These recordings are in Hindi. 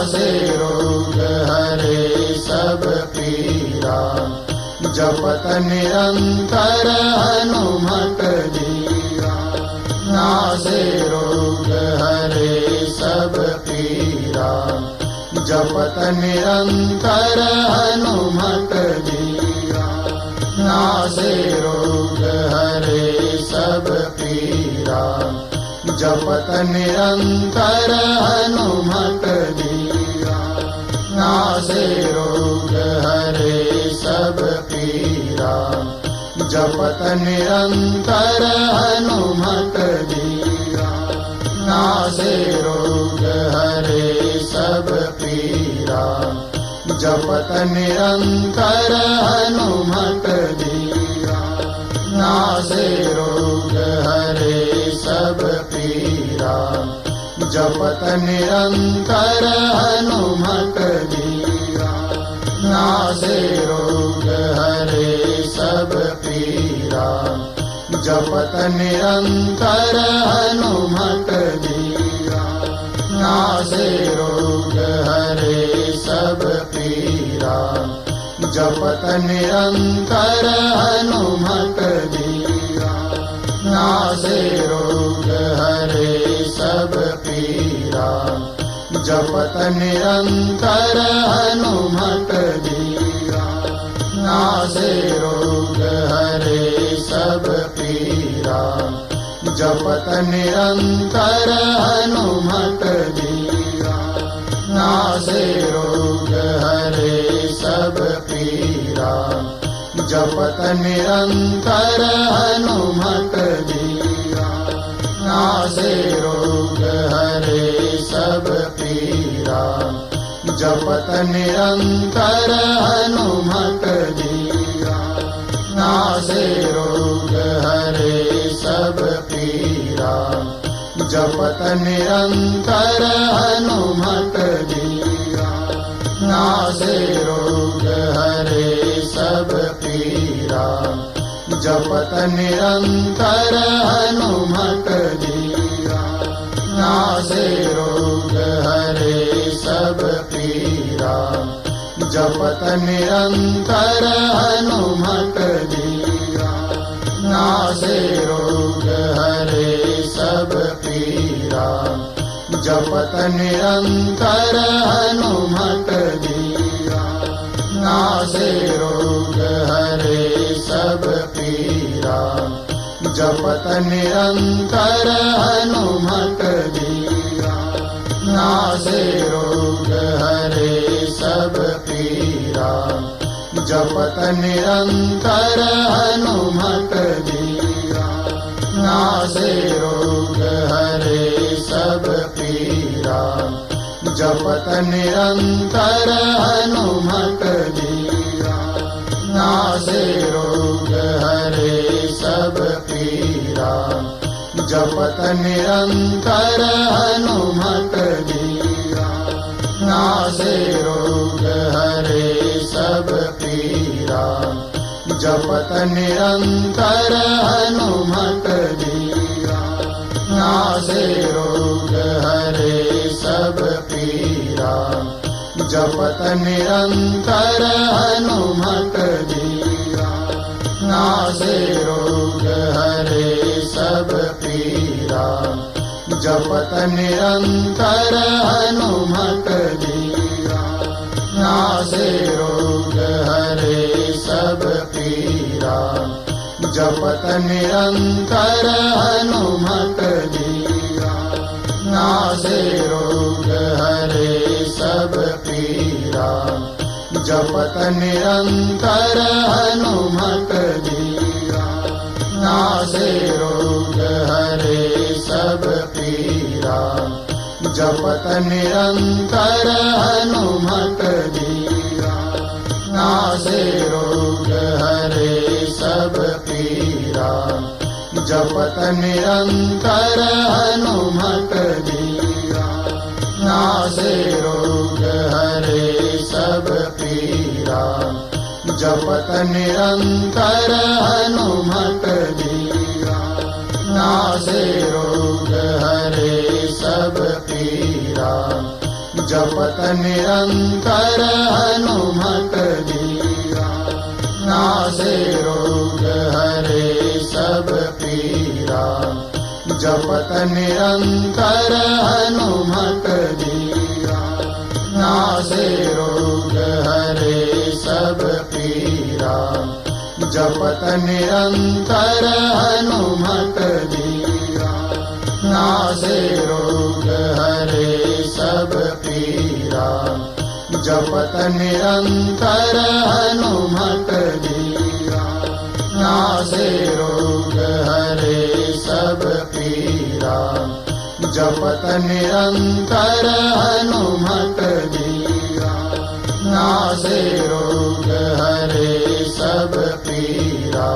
नासे रोग हरे सब पीरा, जपत निरंतर हनुमत धीरा। नासे रोग हरे सब पीरा, जपत निरंतर हनुमत धीरा। नासे रोग हरे सब पीरा, जपत निरंतर हनुमत धीरा। नासे रोग हरे सब पीरा, जपत निरंतर हनुमत धीरा। नासे रोग हरे सब पीरा, जपत निरंतर हनुमत धीरा। नासे रोग हरे सब पीरा, जपत निरंतर हनुमत धीरा। नासे रोग हरे सब पीरा, जपत निरंतर हनुमत धीरा। नासे रोग हरे सब पीरा, जपत निरंतर हनुमत धीरा। नासे रोग हरे सब पीरा, जपत निरंतर हनुमत धीरा। नासे रोग हरे सब पीरा, जपत निरंतर हनुमत धीरा। नासे रोग हरे सब पीरा, जपत निरंतर हनुमत धीरा। नासे रोग हरे सब पीरा, जपत निरंतर हनुमत धीरा। नासे रोग हरे सब पीरा, जपत निरंतर हनुमत धीरा। नासे रोग हरे सब पीरा, जपत निरंतर हनुमत धीरा। नासे रोग हरे सब पीरा, जपत निरंतर हनुमत धीरा। नासे रोग हरे सब पीरा, जपत निरंतर हनुमत धीरा। नासे रोग हरे सब पीरा, जपत निरंतर हनुमत धीरा। नासे रोग हरे सब पीरा, जपत निरंतर हनुमत धीरा। नासे रोग हरे सब पीरा, जपत निरंतर हनुमत धीरा। नासे रोग हरे सब पीरा, जपत निरंतर हनुमत धीरा। नासे रोग हरे सब पीरा, जपत निरंतर हनुमत धीरा। नासे रोग हरे सब पीरा, जपत निरंतर हनुमत धीरा। नासे रोग हरे सब पीरा, जपत निरंतर हनुमत धीरा। नासे रोग हरे सब पीरा, जपत निरंतर हनुमत धीरा। नासे रोग हरे सब पीरा, जपत निरंतर हनुमत धीरा। नासे रोग हरे सब पीरा, जपत निरंतर हनुमत धीरा। नासे रोग हरे सब पीरा, जपत निरंतर हनुमत धीरा। नासे रोग हरे सब पीरा, जपत निरंतर हनुमत धीरा। नासे रोग हरे सब पीरा, जपत निरंतर हनुमत धीरा। नासे रोग हरे सब पीरा, जपत निरंतर हनुमत धीरा। नासे रोग हरे सब पीरा, जपत निरंतर हनुमत धीरा। नासे रोग हरे सब पीरा, जपत निरंतर हनुमत धीरा। नासे रोग हरे सब पीरा, जपत निरंतर हनुमत धीरा। नासे रोग हरे सब पीरा,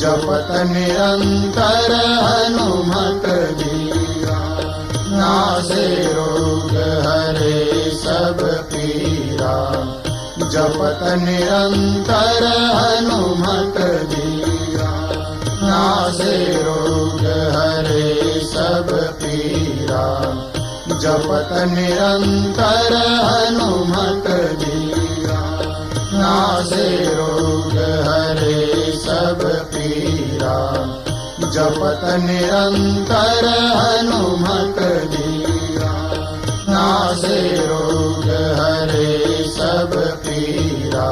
जपत निरंतर हनुमत धीरा। नासे रोग हरे सब पीरा, जपत निरंतर हनुमत धीरा। नासे रोग हरे सब पीरा, जपत निरंतर हनुमत धीरा। नासे रोग हरे सब पीरा, जपत निरंतर हनुमत धीरा। नासे रोग हरे सब पीरा,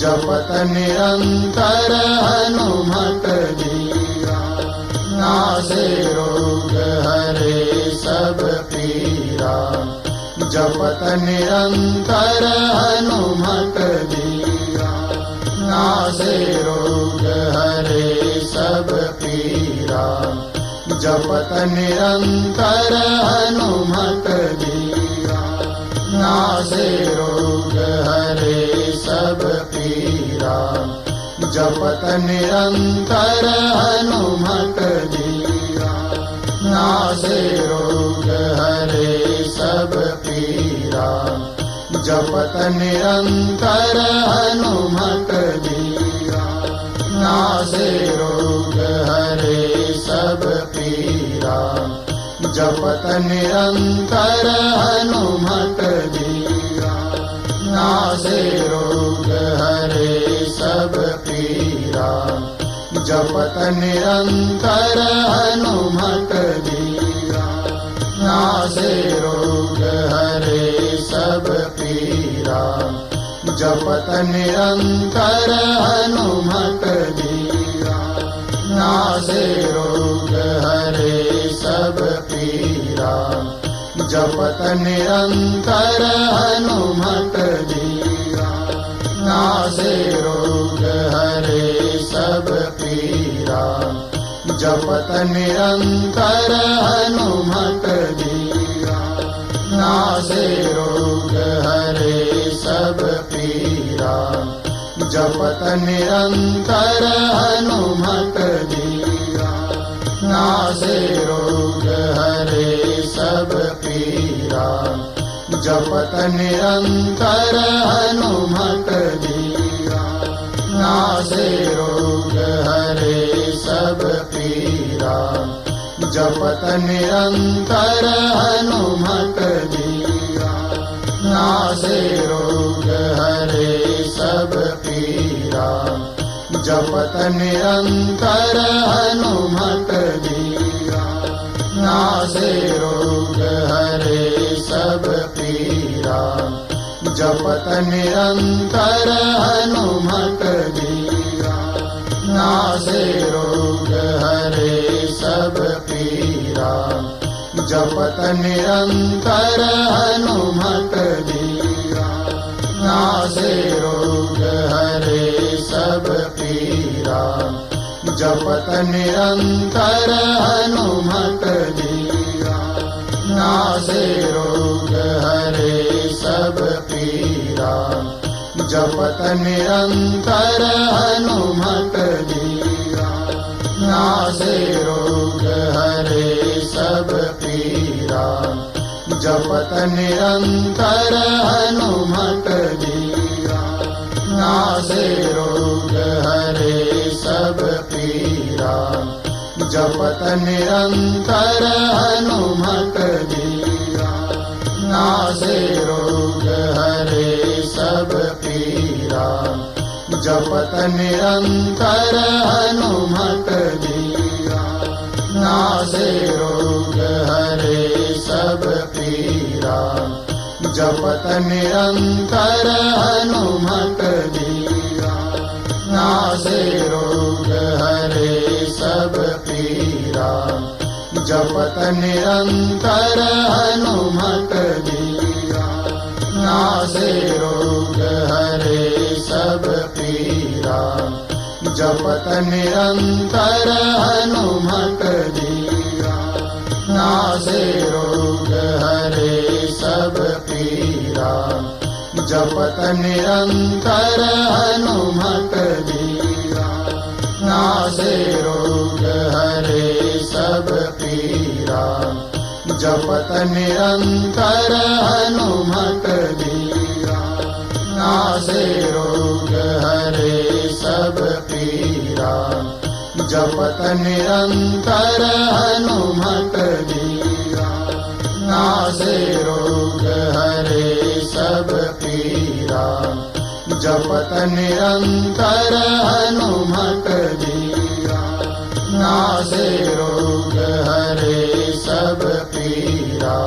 जपत निरंतर हनुमत धीरा। नासे रोग हरे सब पीरा, जपत निरंतर हनुमत धीरा। नासे रोग हरे सब पीरा, जपत निरंतर हनुमत धीरा। नासे रोग हरे सब पीरा, जपत निरंतर हनुमत धीरा। नासे रोग हरे सब पीरा, जपत निरंतर हनुमत धीरा। नासे रोग हरे सब पीरा, जपत निरंतर हनुमत धीरा। नासे रोग हरे सब पीरा, जपत निरंतर हनुमत धीरा। नासे रोग हरे सब पीरा, जपत निरंतर हनुमत धीरा। नासे रोग हरे सब पीरा, जपत निरंतर हनुमत धीरा। नासे रोग हरे सब पीरा, जपत निरंतर हनुमत धीरा। नासे रोग हरे सब पीरा, जपत निरंतर हनुमत धीरा। नासे रोग हरे सब पीरा, जपत निरंतर हनुमत धीरा। नासे रोग हरे सब पीरा, जपत निरंतर हनुमत धीरा। नासे रोग हरे सब पीरा, जपत निरंतर हनुमत धीरा। नासे रोग हरे सब पीरा, जपत निरंतर हनुमत धीरा। नासे रोग हरे सब पीरा, जपत निरंतर हनुमत धीरा। नासे रोग हरे सब पीरा, जपत निरंतर हनुमत धीरा। नासे रोग हरे सब पीरा, जपत निरंतर हनुमत धीरा। नासे रोग हरे सब पीरा, जपत निरंतर हनुमत धीरा। नासे रोग हरे सब पीरा, जपत निरंतर हनुमत धीरा। नासे रोग हरे सब पीरा जपत निरंतर हनुमत धीरा नासे रोग हरे सब पीरा जपत निरंतर हनुमत धीरा नासे रोग हरे सब पीरा जपत निरंतर हनुमत धीरा नासे रोग हरे सब पीरा जपत निरंतर हनुमत धीरा नासे रोग हरे सब पीरा जपत निरंतर हनुमत धीरा नासे रोग हरे सब पीरा जपत निरंतर हनुमत धीरा नासे रोग हरे सब पीरा जपत निरंतर हनुमत धीरा नासे रोग हरे सब पीरा जपत निरंतर हनुमत धीरा नासे रोग हरे सब पीरा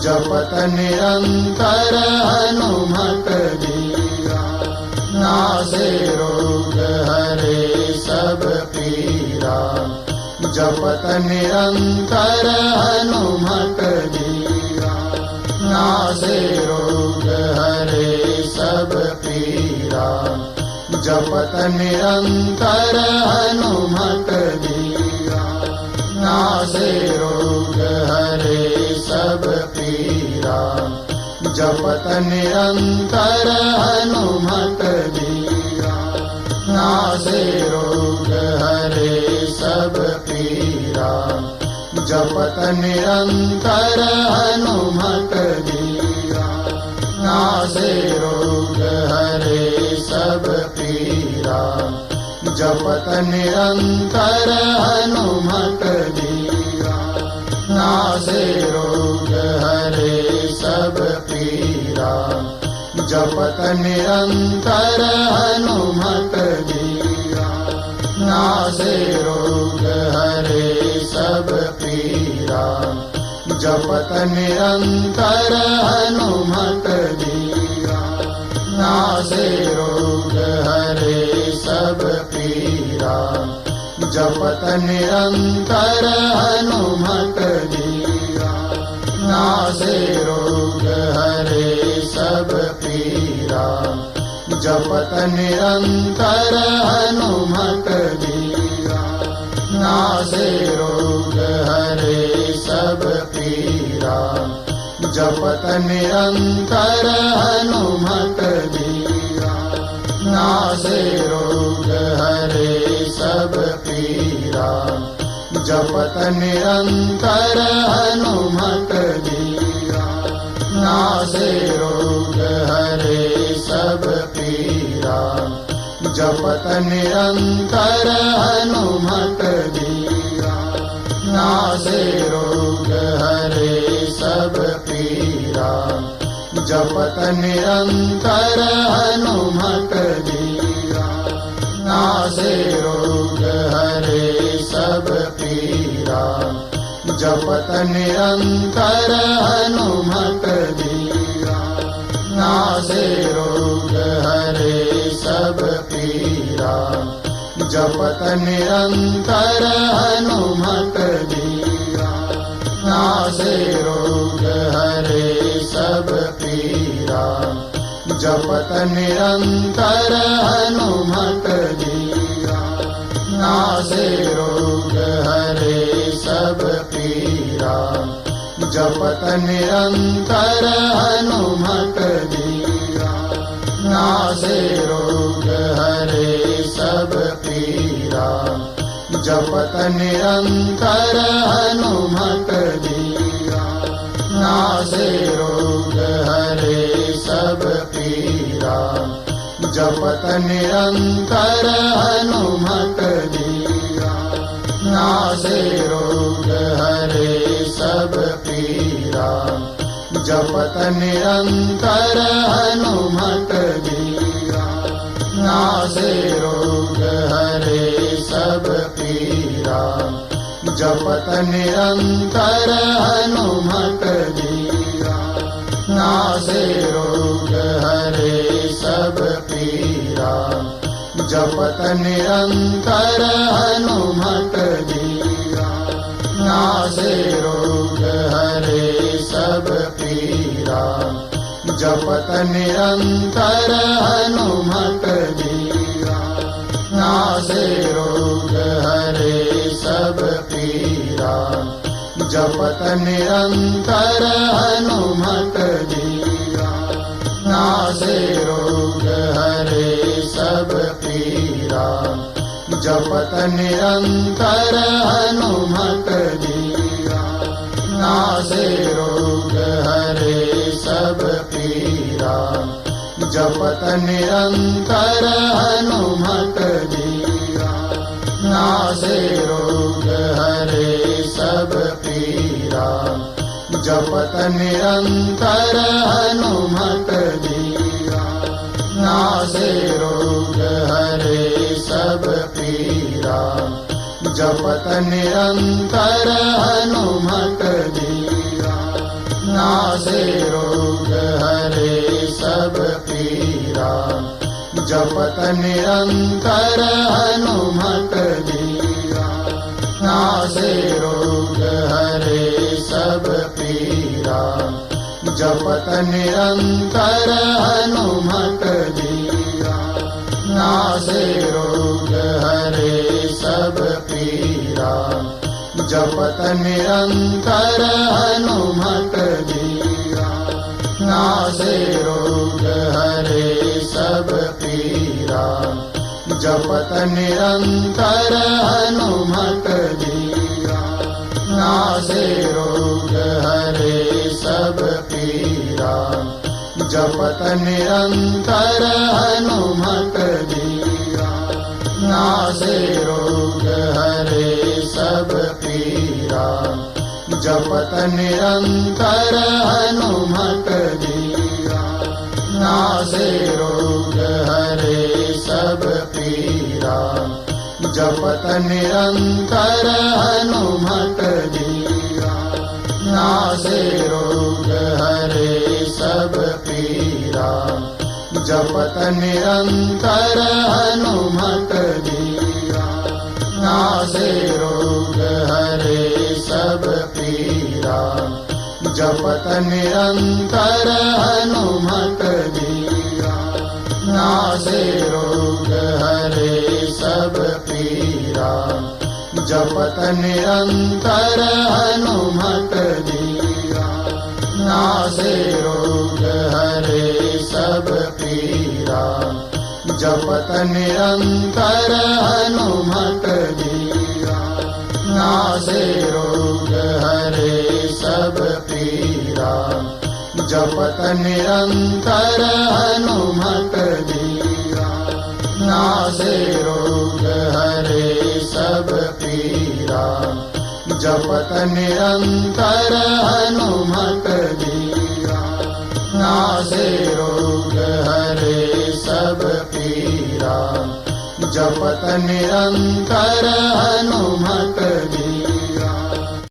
जपत निरंतर हनुमत धीरा नासे रोग हरे सब पीरा जपत निरंतर हनुमत धीरा नासे रोग हरे सब पीरा जपत निरंतर हनुमत धीरा नासे रोग हरे सब पीरा जपत निरंतर हनुमत धीरा नासे रोग हरे सब पीरा जपत निरंतर हनुमत धीरा नासे रोग हरे सब पीरा जपत निरंतर हनुमत धीरा नासे रोग हरे सब पीरा जपत निरंतर हनुमत धीरा नासे रोग हरे सब पीरा जपत निरंतर हनुमत धीरा नासे रोग हरे सब पीरा जपत निरंतर हनुमत धीरा नासे रोग हरे सब पीरा जपत निरंतर हनुमत धीरा नासे रोग हरे सब पीरा जपत निरंतर हनुमत धीरा नासे रोग हरे सब पीरा जपत निरंतर हनुमत धीरा नासे रोग हरे सब पीरा जपत निरंतर हनुमत धीरा नासे रोग हरे सब पीरा जपत निरंतर हनुमत धीरा नासे रोग हरे सब पीरा जपत निरंतर हनुमत धीरा नासे रोग हरे सब पीरा जपत निरंतर हनुमत धीरा नासे रोग हरे सब पीरा जपत निरंतर हनुमत धीरा नासे रोग हरे सब पीरा जपत निरंतर हनुमत धीरा नासे रोग हरे सब पीरा जपत निरंतर हनुमत धीरा नासे रोग हरे सब पीरा जपत निरंतर हनुमत धीरा नासे रोग हरे सब पीरा जपत जपत निरंतर हनुमत बीरा। नासे रोग हरे सब पीरा, जपत निरंतर हनुमत बीरा। नासे रोग हरे सब पीरा, जपत निरंतर हनुमत बीरा। नासे रोग हरे सब पीरा, जपत निरंतर हनुमत बीरा। नासे रोग हरे सब पीरा, जपत निरंतर हनुमत बीरा। नासे रोग हरे सब पीरा, जपत निरंतर हनुमत बीरा। नासे रोग हरे सब पीरा, जपत निरंतर हनुमत बीरा। नासे रोग हरे सब पीरा, जपत निरंतर हनुमत बीरा। नासे रोग हरे सब पीरा, जपत निरंतर हनुमत बीरा। नासे रोग हरे सब पीरा, जपत निरंतर हनुमत बीरा। नासे रोग हरे सब पीरा, जपत निरंतर हनुमत बीरा। नासे रोग हरे सब पीरा, जपत निरंतर हनुमत बीरा। नासे रोग हरे सब पीरा, जपत निरंतर हनुमत बीरा। नासे रोग हरे सब पीरा, जपत निरंतर हनुमत बीरा। नासे रोग हरे सब पीरा, जपत निरंतर हनुमत बीरा। नासे रोग हरे सब पीरा, जपत निरंतर हनुमत बीरा। नासे रोग हरे सब पीरा, जपत निरंतर हनुमत बीरा। नासे रोग हरे सब पीरा, जपत निरंतर हनुमत बीरा। नासे रोग हरे सब पीरा, जपत निरंतर हनुमत बीरा। नासे रोग हरे सब पीरा, जपत निरंतर हनुमत बीरा। नासे रोग हरे सब पीरा, जपत निरंतर हनुमत बीरा। नासे रोग हरे सब पीरा, जपत निरंतर हनुमत बीरा। नासे रोग हरे सब पीरा, जपत निरंतर हनुमत बीरा।